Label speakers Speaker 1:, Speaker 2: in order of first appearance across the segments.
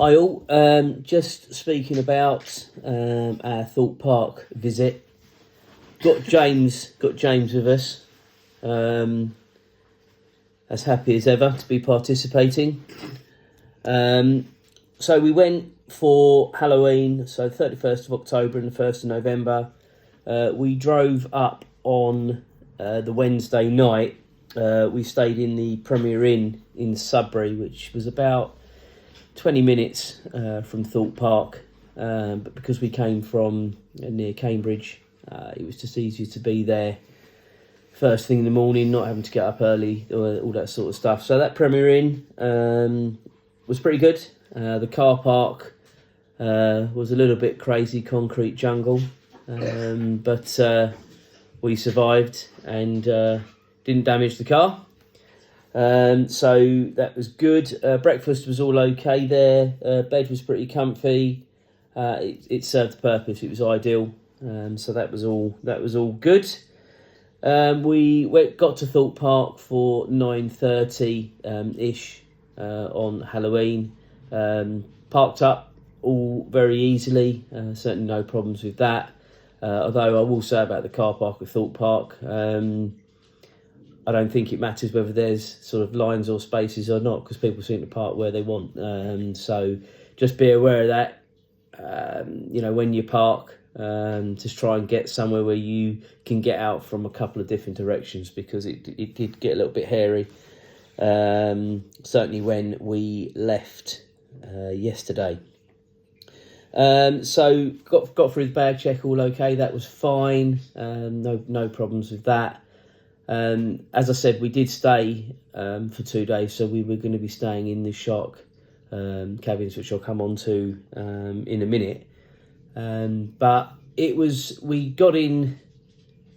Speaker 1: Hi all, just speaking about our Thorpe Park visit. Got James with us, as happy as ever to be participating. So we went for Halloween, so 31st of October and the 1st of November. We drove up on the Wednesday night. We stayed in the Premier Inn in Sudbury, which was about 20 minutes from Thorpe Park, but because we came from near Cambridge, it was just easier to be there first thing in the morning, not having to get up early, all that sort of stuff. So that Premier Inn was pretty good. The car park was a little bit crazy, concrete jungle, but we survived and didn't damage the car. So that was good. Breakfast was all okay there. Bed was pretty comfy. It served the purpose. It was ideal. So that was all good. We got to Thorpe Park for 9:30 ish on Halloween. Parked up all very easily. Certainly no problems with that. Although I will say about the car park at Thorpe Park, I don't think it matters whether there's sort of lines or spaces or not, because people seem to park where they want. So just be aware of that. When you park, just try and get somewhere where you can get out from a couple of different directions, because it did get a little bit hairy. Certainly when we left yesterday. So got through the bag check all okay. That was fine. No problems with that. As I said, we did stay for 2 days, so we were going to be staying in the shark cabins, which I'll come on to in a minute. But we got in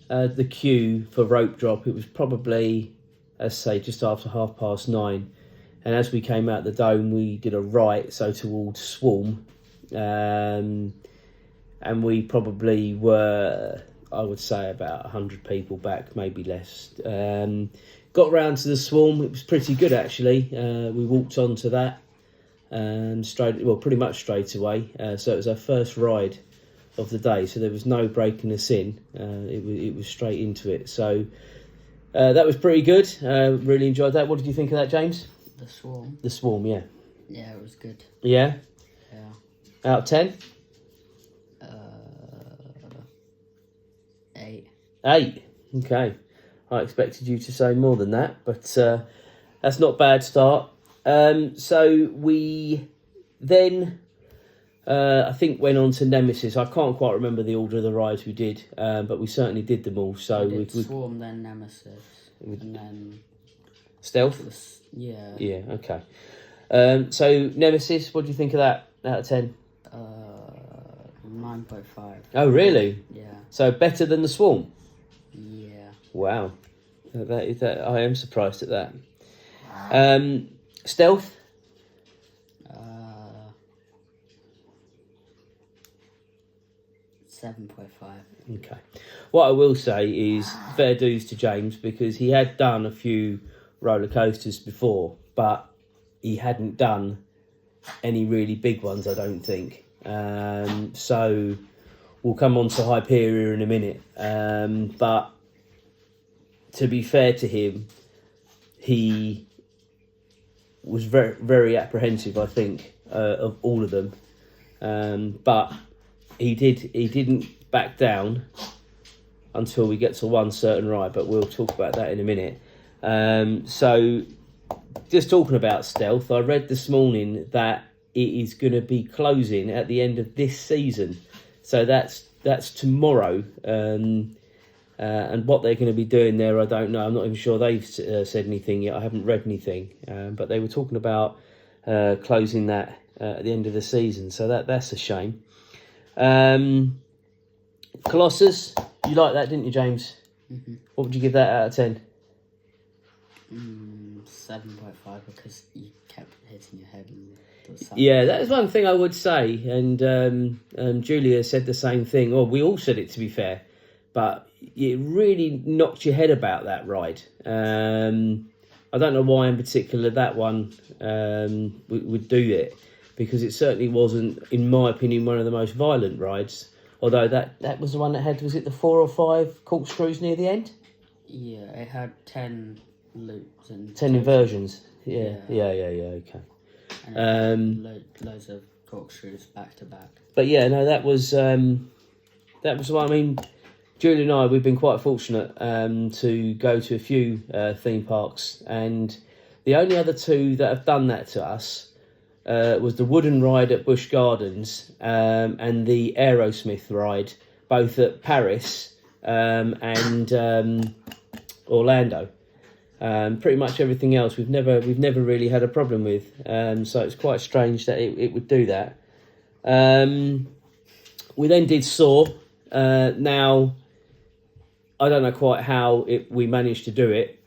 Speaker 1: the queue for rope drop. It was probably, let's say, just after 9:30. And as we came out the dome, we did a right, so towards Swarm. And we probably were, I would say, about 100 people back, maybe less. Got round to the Swarm. It was pretty good, actually. We walked onto that pretty much straight away. So it was our first ride of the day, so there was no breaking us in. It was straight into it. So that was pretty good. Really enjoyed that. What did you think of that, James?
Speaker 2: The Swarm?
Speaker 1: The Swarm, yeah.
Speaker 2: Yeah, it was good.
Speaker 1: Yeah?
Speaker 2: Yeah.
Speaker 1: Out of 10?
Speaker 2: 8.
Speaker 1: 8. Okay. I expected you to say more than that, but that's not a bad start. So we then, I think, went on to Nemesis. I can't quite remember the order of the rides we did, but we certainly did them all. So
Speaker 2: we did Swarm, then Nemesis, and then
Speaker 1: Stealth.
Speaker 2: Yeah.
Speaker 1: Yeah. Okay. So Nemesis, what do you think of that out of 10?
Speaker 2: 9.5.
Speaker 1: Oh, really?
Speaker 2: Yeah.
Speaker 1: So better than the Swarm?
Speaker 2: Yeah.
Speaker 1: Wow. That I am surprised at that. Stealth?
Speaker 2: 7.5.
Speaker 1: Okay. What I will say is fair dues to James, because he had done a few roller coasters before, but he hadn't done any really big ones, I don't think. So we'll come on to Hyperia in a minute. But to be fair to him, he was very, very apprehensive, I think, of all of them. But he didn't back down until we get to one certain ride, but we'll talk about that in a minute. So just talking about Stealth, I read this morning that it is going to be closing at the end of this season. So that's tomorrow. And what they're going to be doing there, I don't know. I'm not even sure they've said anything yet. I haven't read anything. But they were talking about closing that at the end of the season. So that's a shame. Colossus, you liked that, didn't you, James?
Speaker 2: Mm-hmm.
Speaker 1: What would you give that out of 10?
Speaker 2: 7.5, because you kept hitting your head.
Speaker 1: Yeah, that is one thing I would say. And Julia said the same thing. Or we all said it, to be fair. But it really knocked your head about that ride. I don't know why in particular that one would do it, because it certainly wasn't, in my opinion, one of the most violent rides. Although that was the one that had, was it the 4 or 5 corkscrews near the end?
Speaker 2: Yeah, it had 10 loops and
Speaker 1: 10 inversions. Yeah, okay.
Speaker 2: And it had loads of corkscrews back to back.
Speaker 1: But yeah, no, that was what I mean. Julie and I, we've been quite fortunate to go to a few theme parks, and the only other 2 that have done that to us was the wooden ride at Busch Gardens and the Aerosmith ride, both at Paris and Orlando. Pretty much everything else we've never really had a problem with. So it's quite strange that it would do that. We then did Saw. Now, I don't know quite how we managed to do it,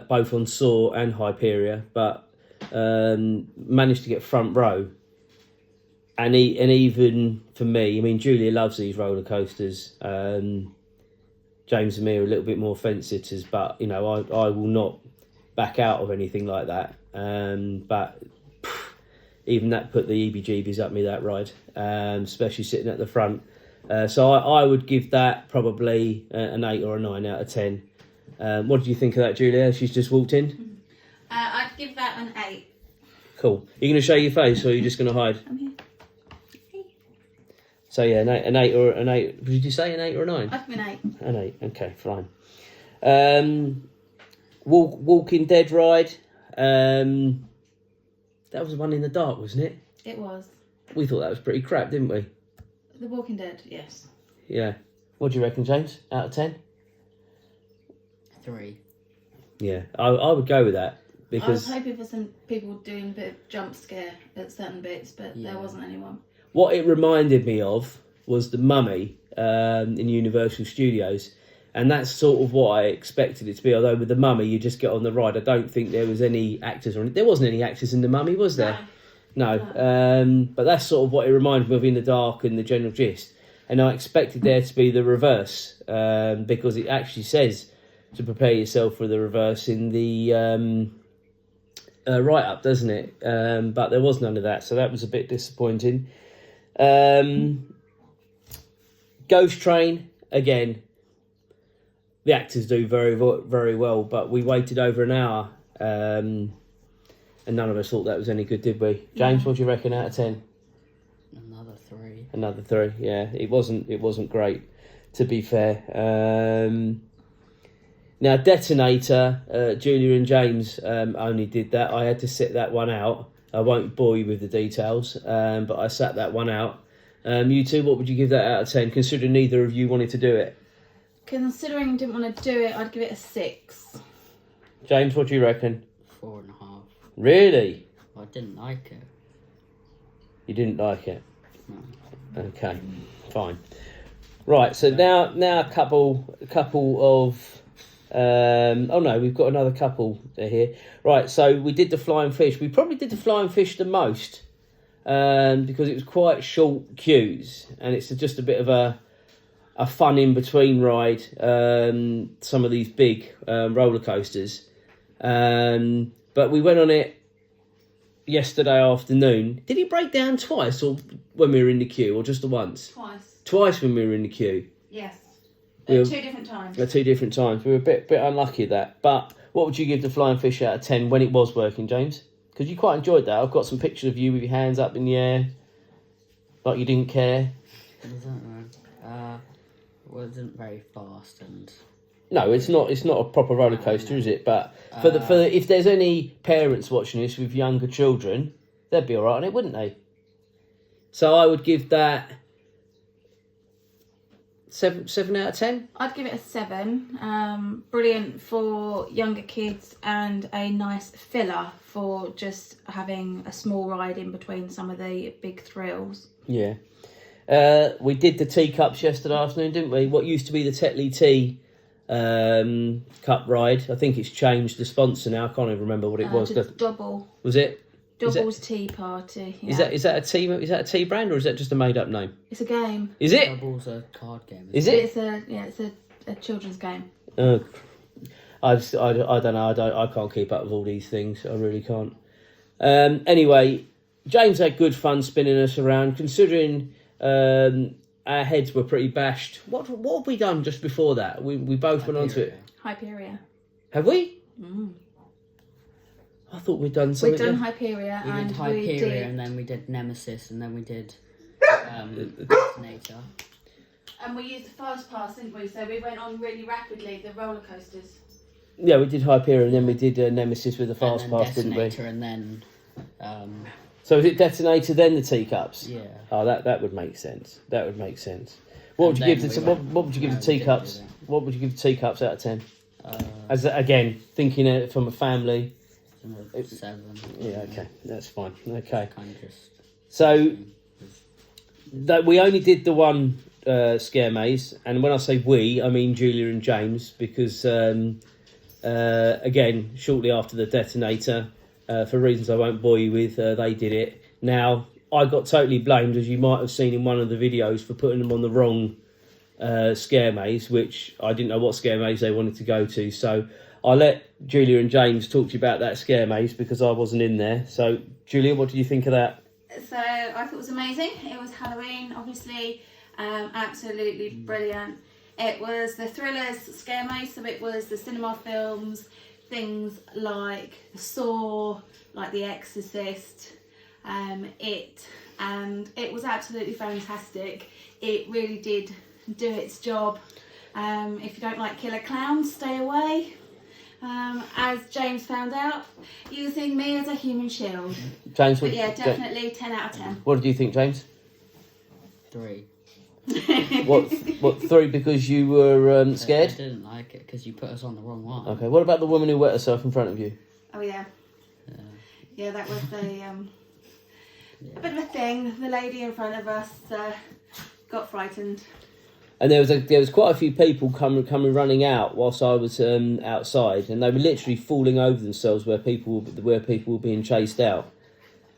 Speaker 1: both on Saw and Hyperia, but managed to get front row. And even for me, I mean, Julia loves these roller coasters. James and me are a little bit more fence sitters, but you know, I will not back out of anything like that. But even that put the EBGBs up me, that ride, especially sitting at the front. So I would give that probably an 8 or a 9 out of 10. What did you think of that, Julia? She's just walked in.
Speaker 3: I'd give that an 8.
Speaker 1: Cool. You're going to show your face, or are you just going to hide?
Speaker 3: I'm here.
Speaker 1: So yeah, an 8 or an 8. Did you say an 8 or a 9?
Speaker 3: I'd give an 8.
Speaker 1: An 8. Okay, fine. Walking Dead ride. That was the one in the dark, wasn't it?
Speaker 3: It was.
Speaker 1: We thought that was pretty crap, didn't we?
Speaker 3: The Walking Dead, yes.
Speaker 1: Yeah. What do you reckon, James? Out of 10?
Speaker 2: 3.
Speaker 1: Yeah, I would go with that
Speaker 3: I
Speaker 1: because
Speaker 3: was hoping for some people doing a bit of jump scare at certain bits, but there wasn't anyone.
Speaker 1: what it reminded me of was the Mummy in Universal Studios. And that's sort of what I expected it to be. Although with the Mummy, you just get on the ride. I don't think there was any actors or there wasn't any actors in the Mummy, was there? No. But that's sort of what it reminded me of in the dark and the general gist. And I expected there to be the reverse because it actually says to prepare yourself for the reverse in the write-up, doesn't it? But there was none of that, so that was a bit disappointing. Ghost Train, again, the actors do very, very well, but we waited over an hour and none of us thought that was any good, did we? James, what do you reckon out of 10?
Speaker 2: Another 3.
Speaker 1: Another 3, yeah. It wasn't great, to be fair. Now, Detonator, Julia and James only did that. I had to sit that one out. I won't bore you with the details, but I sat that one out. You two, what would you give that out of 10, considering neither of you wanted to do it?
Speaker 3: Considering I didn't want to do it, I'd give it a 6.
Speaker 1: James, what do you reckon?
Speaker 2: 4.5.
Speaker 1: Really?
Speaker 2: I didn't like it.
Speaker 1: You didn't like it?
Speaker 2: No.
Speaker 1: Okay, fine. Right, so now a couple of... oh no, we've got another couple here. Right, so we did the Flying Fish. We probably did the Flying Fish the most because it was quite short queues and it's just a bit of a fun in-between ride, some of these big roller coasters. But we went on it yesterday afternoon. Did he break down twice or when we were in the queue or just the once?
Speaker 3: Twice.
Speaker 1: Twice when we were in the queue.
Speaker 3: Yes.
Speaker 1: We were-
Speaker 3: 2 different times.
Speaker 1: At 2 different times. We were a bit unlucky at that. But what would you give the Flying Fish out of 10 when it was working, James? Because you quite enjoyed that. I've got some pictures of you with your hands up in the air, like you didn't care.
Speaker 2: Wasn't very fast and...
Speaker 1: No, it's not a proper roller coaster, is it? But for the if there's any parents watching this with younger children, they'd be all right on it, wouldn't they? So I would give that 7 out of 10.
Speaker 3: I'd give it a 7. Brilliant for younger kids and a nice filler for just having a small ride in between some of the big thrills.
Speaker 1: Yeah. We did the teacups yesterday afternoon, didn't we? What used to be the Tetley Tea cup ride. I think it's changed the sponsor now. I can't even remember what it was.
Speaker 3: Double.
Speaker 1: Was it?
Speaker 3: Double's Tea Party. Yeah.
Speaker 1: Is that a tea brand or is that just a made up name?
Speaker 3: It's a game.
Speaker 1: Is it?
Speaker 2: Double's a card game.
Speaker 1: Is it?
Speaker 3: It's a children's game.
Speaker 1: I don't know. I can't keep up with all these things. I really can't. Anyway, James had good fun spinning us around, considering our heads were pretty bashed. What have we done just before that? We both went on to it.
Speaker 3: Hyperia.
Speaker 1: Have we?
Speaker 3: Mm.
Speaker 1: I thought we'd done something.
Speaker 3: We've done Hyperia,
Speaker 2: We
Speaker 3: and
Speaker 2: did Hyperia,
Speaker 3: we did...
Speaker 2: and then we did Nemesis, and then we did Detonator.
Speaker 3: And we used the fast pass, didn't we? So we went on really rapidly, the roller coasters.
Speaker 1: Yeah, we did Hyperia, and then we did Nemesis with the fast
Speaker 2: and then
Speaker 1: pass, didn't we?
Speaker 2: Detonator, and then
Speaker 1: So was it Detonator, then the teacups?
Speaker 2: yeah.
Speaker 1: Oh, that would make sense. That would make sense. What would
Speaker 2: And
Speaker 1: you give
Speaker 2: then
Speaker 1: the
Speaker 2: we
Speaker 1: what would you give
Speaker 2: no,
Speaker 1: the
Speaker 2: we didn't
Speaker 1: teacups?
Speaker 2: do that.
Speaker 1: What would you give the teacups out of 10?
Speaker 2: As
Speaker 1: Again, thinking it from a family.
Speaker 2: 7.
Speaker 1: Yeah, okay, that's fine. Okay,
Speaker 2: Kind of just.
Speaker 1: so that we only did the one scare maze, and when I say we, I mean Julia and James, because again, shortly after the Detonator, for reasons I won't bore you with, they did it. Now, I got totally blamed, as you might have seen in one of the videos, for putting them on the wrong scare maze, which I didn't know what scare maze they wanted to go to. So I'll let Julia and James talk to you about that scare maze, because I wasn't in there. So, Julia, what did you think of that?
Speaker 3: So I thought it was amazing. It was Halloween, obviously, absolutely brilliant. It was the Thrillers scare maze, so it was the cinema films, things like Saw, like The Exorcist. It was absolutely fantastic. It really did do its job. If you don't like killer clowns, stay away. As James found out, using me as a human shield.
Speaker 1: James,
Speaker 3: But yeah, definitely 10 out of 10.
Speaker 1: what did you think, James?
Speaker 2: 3.
Speaker 1: What 3 because you were
Speaker 2: I
Speaker 1: scared?
Speaker 2: didn't like it because you put us on the wrong one.
Speaker 1: Okay, what about the woman who wet herself in front of you?
Speaker 3: Oh yeah.
Speaker 2: Yeah.
Speaker 3: Yeah, that was a bit of a thing. The lady in front of us got frightened.
Speaker 1: And there was quite a few people coming running out whilst I was outside, and they were literally falling over themselves where people were being chased out.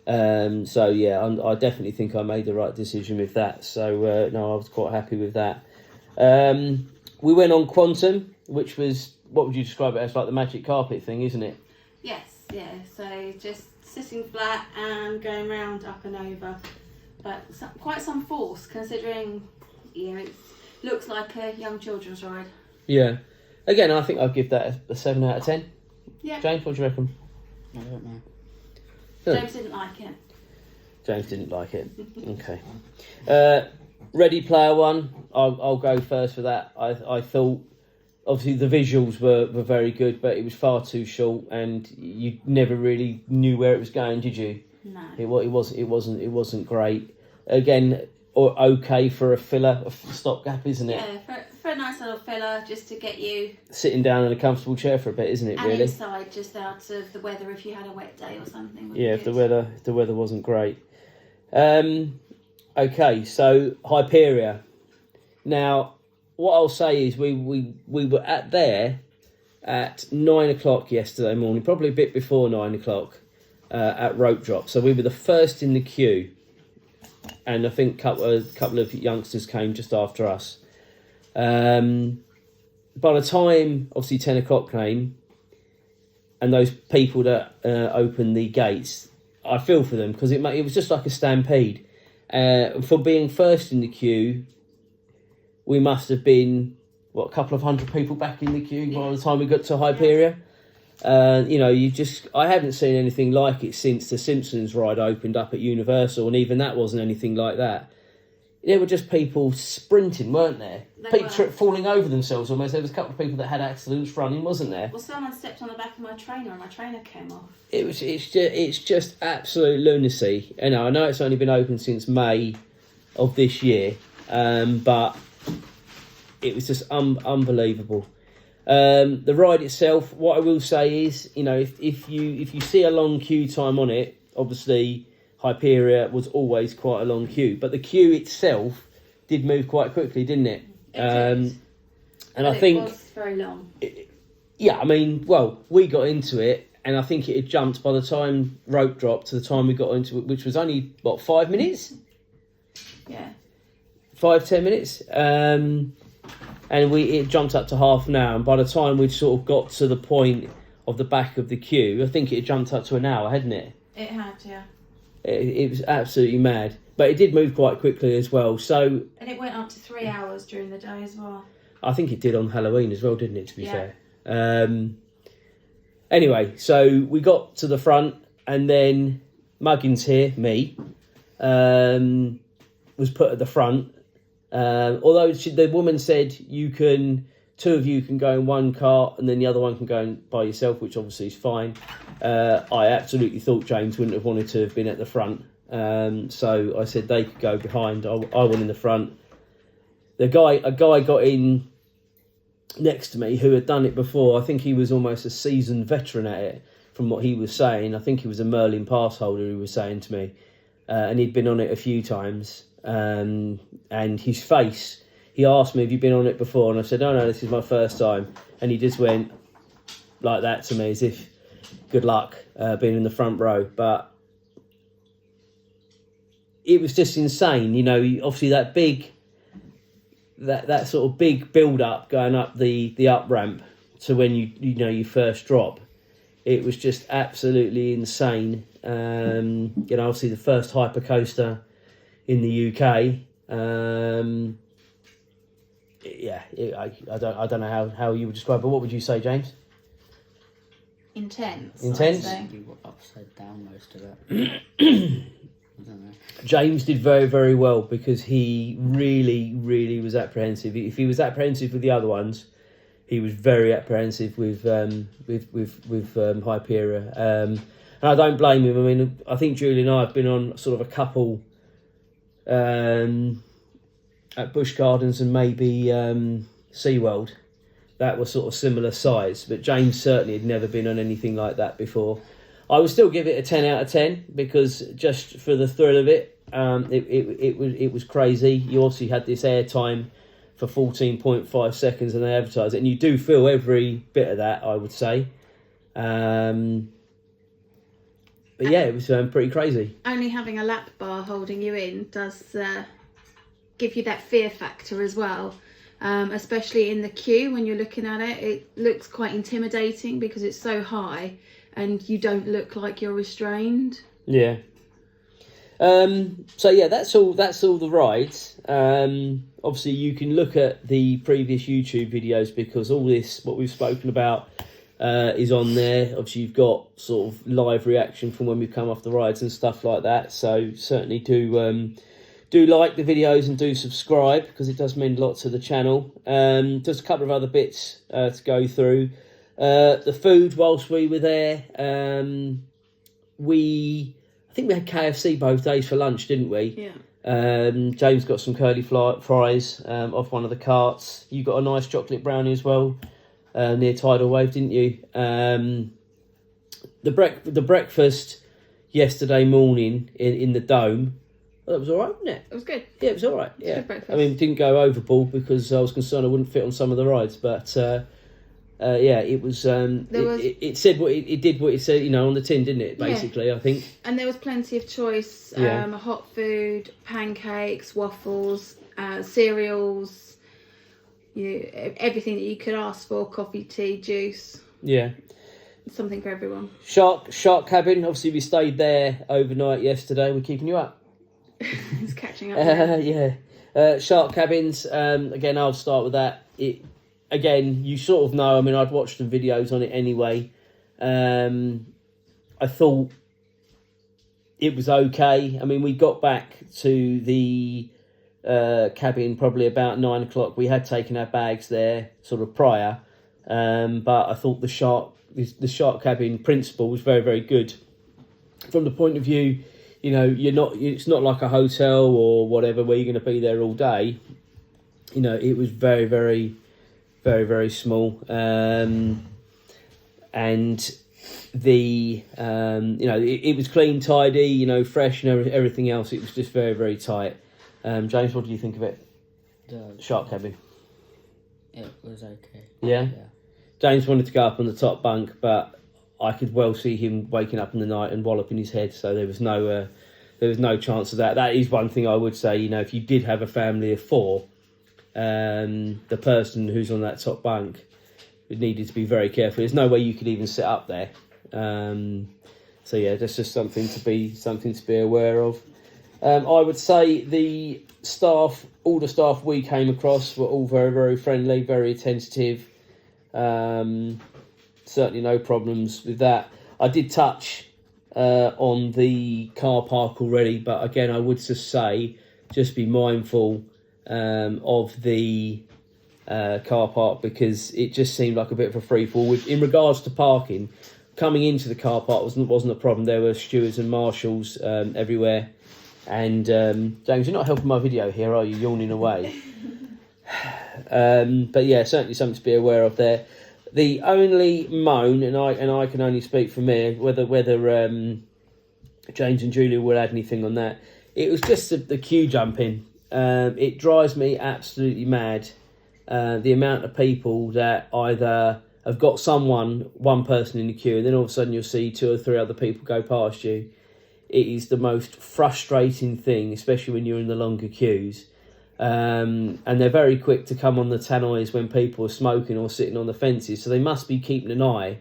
Speaker 1: So yeah, I definitely think I made the right decision with that. So no, I was quite happy with that. We went on Quantum, which was, what would you describe it as, like the magic carpet thing, isn't it?
Speaker 3: Yes, yeah. So just sitting flat and going round, up and over, but quite some force considering, it looks like a young children's ride.
Speaker 1: Yeah. Again, I think I'd give that a 7 out of 10.
Speaker 3: Yeah.
Speaker 1: James, what do you reckon?
Speaker 2: I don't know.
Speaker 3: James didn't like it.
Speaker 1: James didn't like it. Okay. Ready Player One. I'll go first for that. I thought, obviously, the visuals were very good, but it was far too short, and you never really knew where it was going, did you?
Speaker 3: No.
Speaker 1: It wasn't great. Again, or okay for a filler, a stopgap, isn't it?
Speaker 3: Yeah, for a nice little filler, just to get you
Speaker 1: Sitting down in a comfortable chair for a bit, isn't it?
Speaker 3: and
Speaker 1: Really.
Speaker 3: inside, just out of the weather if you had a wet day or something. would be
Speaker 1: Yeah, if
Speaker 3: good.
Speaker 1: the weather wasn't great. Okay, so Hyperia. Now, what I'll say is we were at 9 o'clock yesterday morning, probably a bit before 9 o'clock, at rope drop. So we were the first in the queue, and I think a couple of youngsters came just after us. By the time, obviously, 10 o'clock came, and those people that opened the gates, I feel for them, because it was just like a stampede. For being first in the queue, we must have been, a couple of hundred people back in the queue by the time we got to Hyperia. I haven't seen anything like it since the Simpsons ride opened up at Universal, and even that wasn't anything like that. There were just people sprinting, weren't there? People falling over themselves almost. There was a couple of people that had accidents running, wasn't there?
Speaker 3: Well, someone stepped on the back of my trainer and my trainer came off.
Speaker 1: It's just absolute lunacy. I know it's only been open since May of this year, but it was just unbelievable. The ride itself, what I will say is, if you see a long queue time on it, obviously Hyperia was always quite a long queue, but the queue itself did move quite quickly, didn't it?
Speaker 3: And
Speaker 1: I think
Speaker 3: it was very long.
Speaker 1: We got into it, and I think it had jumped by the time rope dropped to the time we got into it, which was only 5 minutes.
Speaker 3: Yeah.
Speaker 1: 5-10 minutes. And it jumped up to half an hour, and by the time we'd sort of got to the point of the back of the queue, I think it had jumped up to an hour, hadn't it?
Speaker 3: It had, yeah.
Speaker 1: It was absolutely mad. But it did move quite quickly as well. So
Speaker 3: And it went up to 3 hours during the day as well.
Speaker 1: I think it did on Halloween as well, didn't it, to be
Speaker 3: Yeah.
Speaker 1: fair? Anyway, so we got to the front, and then Muggins here, me, was put at the front. Although the woman said two of you can go in one cart and then the other one can go in by yourself, which obviously is fine. I absolutely thought James wouldn't have wanted to have been at the front. So I said they could go behind. I went in the front. A guy got in next to me who had done it before. I think he was almost a seasoned veteran at it from what he was saying. I think he was a Merlin pass holder, he was saying to me. And he'd been on it a few times. And his face, he asked me, have you been on it before? And I said, no, this is my first time. And he just went like that to me as if, good luck being in the front row. But it was just insane. You know, obviously that big, that sort of big build up going up the up ramp to when you first drop. It was just absolutely insane. Obviously the first hypercoaster in the UK. I don't know how you would describe it. But what would you say, James?
Speaker 3: Intense.
Speaker 1: Intense?
Speaker 3: I'd say.
Speaker 2: You were upside down most of it. I don't know.
Speaker 1: James did very, very well because he really, really was apprehensive. If he was apprehensive with the other ones, he was very apprehensive with Hypera. And I don't blame him. I mean, I think Julie and I have been on sort of a couple at Busch Gardens and maybe SeaWorld that were sort of similar size, but James certainly had never been on anything like that before. I would still give it a 10 out of 10 because just for the thrill of it, it was crazy. You obviously had this air time for 14.5 seconds and they advertised it, and you do feel every bit of that, I would say. But yeah, it was pretty crazy.
Speaker 3: Only having a lap bar holding you in does give you that fear factor as well. Especially in the queue when you're looking at it. It looks quite intimidating because it's so high and you don't look like you're restrained.
Speaker 1: Yeah. So yeah, that's all the rides. Obviously you can look at the previous YouTube videos because all this, what we've spoken about, is on there. Obviously you've got sort of live reaction from when we've come off the rides and stuff like that. So certainly do like the videos and do subscribe because it does mean a lot to the channel. Just a couple of other bits to go through. The food whilst we were there, I think we had KFC both days for lunch, didn't we?
Speaker 3: Yeah.
Speaker 1: James got some curly fries off one of the carts. You got a nice chocolate brownie as well near Tidal Wave, didn't you? The breakfast yesterday morning in the Dome, well, that was all right, wasn't it?
Speaker 3: It was good.
Speaker 1: Yeah, it was all right. Yeah,
Speaker 3: good breakfast.
Speaker 1: I mean, it didn't go overboard because I was concerned I wouldn't fit on some of the rides, but yeah, it was. It said what it did what it said, on the tin, didn't it? Basically,
Speaker 3: yeah.
Speaker 1: I think.
Speaker 3: And there was plenty of choice.
Speaker 1: Yeah.
Speaker 3: Hot food, pancakes, waffles, cereals. Everything that you could ask for: coffee, tea, juice.
Speaker 1: Yeah.
Speaker 3: Something for everyone.
Speaker 1: Shark Cabin. Obviously, we stayed there overnight yesterday. We're keeping you up.
Speaker 3: It's catching up.
Speaker 1: Yeah. Shark Cabins. Again, I'll start with that. Again, you sort of know. I mean, I'd watched the videos on it anyway. I thought it was okay. I mean, we got back to the cabin probably about 9 o'clock. We had taken our bags there sort of prior, but I thought the Shark Cabin principle was very, very good from the point of view. It's not like a hotel or whatever where you're going to be there all day. It was very, very, very, very small. And the, it was clean, tidy, fresh and everything else. It was just very, very tight. James, what do you think of it?
Speaker 2: The
Speaker 1: Shark Cabin.
Speaker 2: It was okay.
Speaker 1: Yeah?
Speaker 2: Yeah.
Speaker 1: James wanted to go up on the top bunk, but I could well see him waking up in the night and walloping his head. So there was no chance of that. That is one thing I would say. If you did have a family of 4, the person who's on that top bunk needed to be very careful. There's no way you could even sit up there. So yeah, that's just something to be aware of. I would say the staff, all the staff we came across were all very, very friendly, very attentive. Certainly no problems with that. I did touch on the car park already, but again, I would just say, just be mindful of the car park, because it just seemed like a bit of a free fall. In regards to parking, coming into the car park wasn't a problem. There were stewards and marshals everywhere. And James, you're not helping my video here, are you? Yawning away. But yeah, certainly something to be aware of there. The only moan, and I can only speak for me, whether James and Julia will add anything on that, it was just the queue jumping. It drives me absolutely mad. The amount of people that either have got one person in the queue, and then all of a sudden you'll see 2 or 3 other people go past you. It is the most frustrating thing, especially when you're in the longer queues. And they're very quick to come on the tannoys when people are smoking or sitting on the fences. So they must be keeping an eye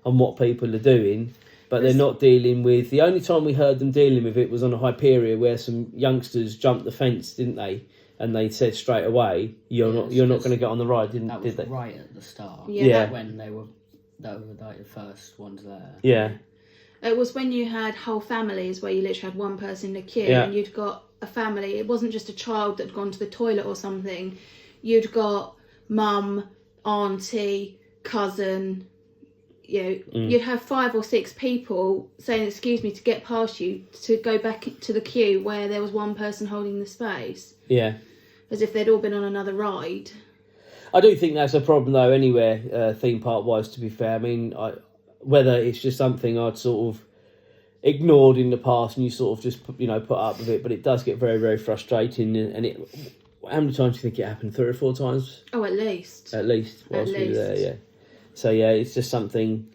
Speaker 1: on what people are doing. But they're not dealing with... The only time we heard them dealing with it was on a Hyperia, where some youngsters jumped the fence, didn't they? And they said straight away, you're not going to get on the ride, did they?
Speaker 2: Right at the start.
Speaker 3: Yeah.
Speaker 2: When they were like the first ones there.
Speaker 1: Yeah.
Speaker 3: It was when you had whole families where you literally had one person in the queue,
Speaker 1: Yeah.
Speaker 3: and you'd got a family. It wasn't just a child that had gone to the toilet or something. You'd got mum, auntie, cousin. You'd have 5 or 6 people saying, "Excuse me," to get past you to go back to the queue where there was one person holding the space.
Speaker 1: Yeah.
Speaker 3: As if they'd all been on another ride.
Speaker 1: I do think that's a problem, though, anywhere, theme park-wise, to be fair. I mean, whether it's just something I'd sort of ignored in the past and you sort of just, put up with it, but it does get very, very frustrating. And how many times do you think it happened? 3 or 4 times?
Speaker 3: Oh, at least.
Speaker 1: At least, whilst we were there,
Speaker 3: least.
Speaker 1: yeah. So, yeah, it's just something...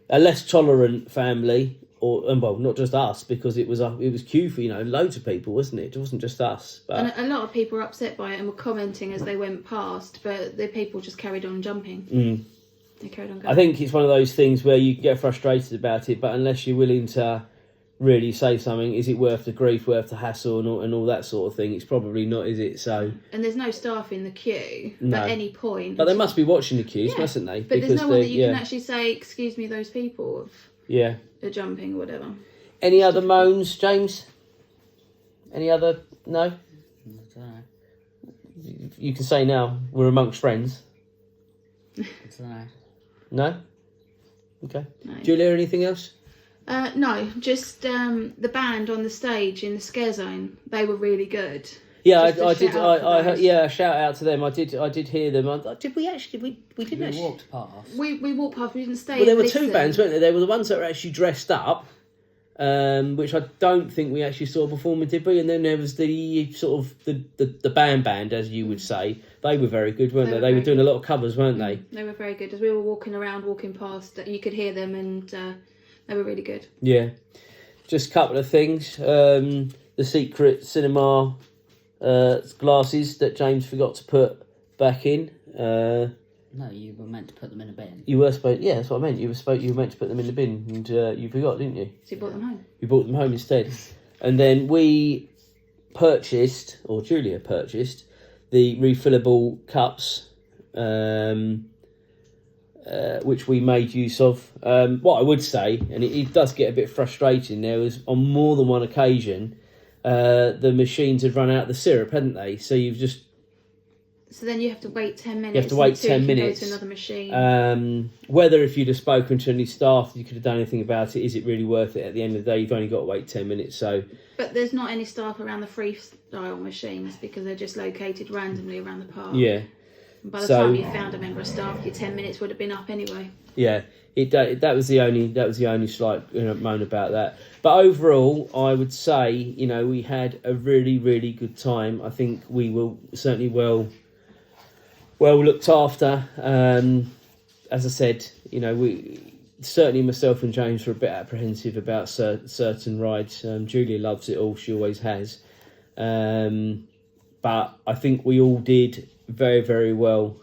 Speaker 1: A less tolerant family, well, not just us, because it was queue for, loads of people, wasn't it? It wasn't just us. But...
Speaker 3: And a lot of people were upset by it and were commenting as they went past, but the people just carried on jumping. They carried on going.
Speaker 1: I think it's one of those things where you get frustrated about it, but unless you're willing to really say something, is it worth the grief, worth the hassle, and all that sort of thing? It's probably not, is it? So.
Speaker 3: And there's no staff in the queue at any point.
Speaker 1: But they must be watching the queues, mustn't they?
Speaker 3: But there's no one that you can actually say, "Excuse me, those people are jumping," or whatever.
Speaker 1: Any other moans, James? Any other? No?
Speaker 2: I don't know.
Speaker 1: You can say now, we're amongst friends.
Speaker 2: I don't know.
Speaker 1: No? Okay.
Speaker 3: No.
Speaker 1: Julia, anything else?
Speaker 3: No, just the band on the stage in the scare zone. They were really good.
Speaker 1: Yeah, I
Speaker 3: Just a
Speaker 1: did.
Speaker 3: shout out for
Speaker 1: I
Speaker 3: those.
Speaker 1: yeah, shout out to them. I did hear them. Did we actually? We didn't
Speaker 2: We
Speaker 1: actually.
Speaker 2: walked past.
Speaker 3: We walked past. We didn't stay.
Speaker 1: Well, there
Speaker 3: and
Speaker 1: were 2
Speaker 3: listen.
Speaker 1: bands, weren't there? There were the ones that were actually dressed up, which I don't think we actually saw performing, did we? And then there was the sort of the band, as you would say. They were very good, weren't they? They were doing a lot of covers, weren't they?
Speaker 3: They were very good. As we were walking past, you could hear them, and they were really good.
Speaker 1: Yeah. Just a couple of things. The secret cinema glasses that James forgot to put back in.
Speaker 2: No, you were meant to put them in a bin.
Speaker 1: You were supposed, yeah, that's what I meant. You were meant to put them in the bin, and you forgot, didn't you?
Speaker 3: So you brought them home.
Speaker 1: You brought them home instead. And then we purchased, or Julia purchased, the refillable cups, which we made use of. What I would say, and it does get a bit frustrating, there was on more than one occasion, the machines had run out of the syrup, hadn't they? So you've just...
Speaker 3: So then you have to wait 10 minutes.
Speaker 1: You have to wait
Speaker 3: until
Speaker 1: 10
Speaker 3: you can
Speaker 1: minutes.
Speaker 3: Go to another machine.
Speaker 1: Whether if you'd have spoken to any staff, you could have done anything about it. Is it really worth it? At the end of the day, you've only got to wait 10 minutes. So,
Speaker 3: But there's not any staff around the freestyle machines because they're just located randomly around the park.
Speaker 1: yeah,
Speaker 3: And by the time you found a member of staff, your 10 minutes would have been up anyway.
Speaker 1: yeah. That was the only slight moan about that. But overall, I would say we had a really, really good time. I think we were certainly well looked after. As I said, we certainly, myself and James were a bit apprehensive about certain rides. Julia loves it all; she always has. But I think we all did very, very well.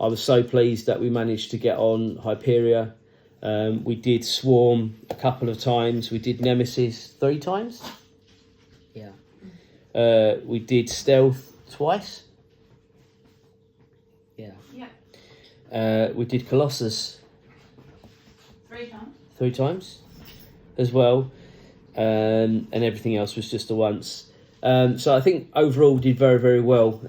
Speaker 1: I was so pleased that we managed to get on Hyperia. We did Swarm a couple of times. We did Nemesis 3 times.
Speaker 2: Yeah.
Speaker 1: We did Stealth twice.
Speaker 2: Yeah.
Speaker 1: We did Colossus
Speaker 3: 3 times.
Speaker 1: 3 times as well. And everything else was just a once. So I think overall we did very, very well.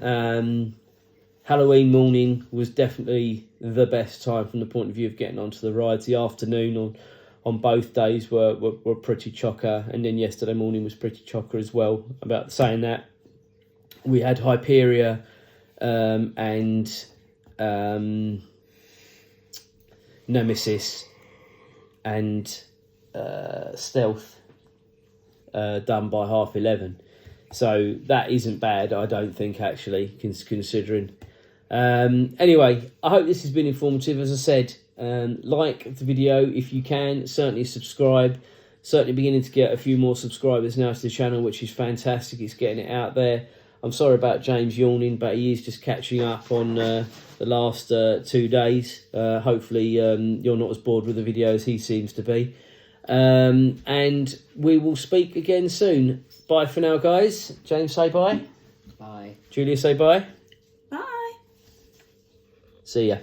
Speaker 1: Halloween morning was definitely the best time from the point of view of getting onto the rides. The afternoon on both days were pretty chocker, and then yesterday morning was pretty chocker as well. About saying that, we had Hyperia and Nemesis and Stealth done by 11:30. So that isn't bad, I don't think, actually, considering. Anyway, I hope this has been informative. As I said, like the video if you can. Certainly subscribe. Certainly beginning to get a few more subscribers now to the channel, which is fantastic. It's getting it out there. I'm sorry about James yawning, but he is just catching up on the last 2 days. Hopefully you're not as bored with the video as he seems to be. And we will speak again soon. Bye for now, guys. James, say bye.
Speaker 2: Bye.
Speaker 1: Julia, say bye.
Speaker 3: Bye.
Speaker 1: See ya.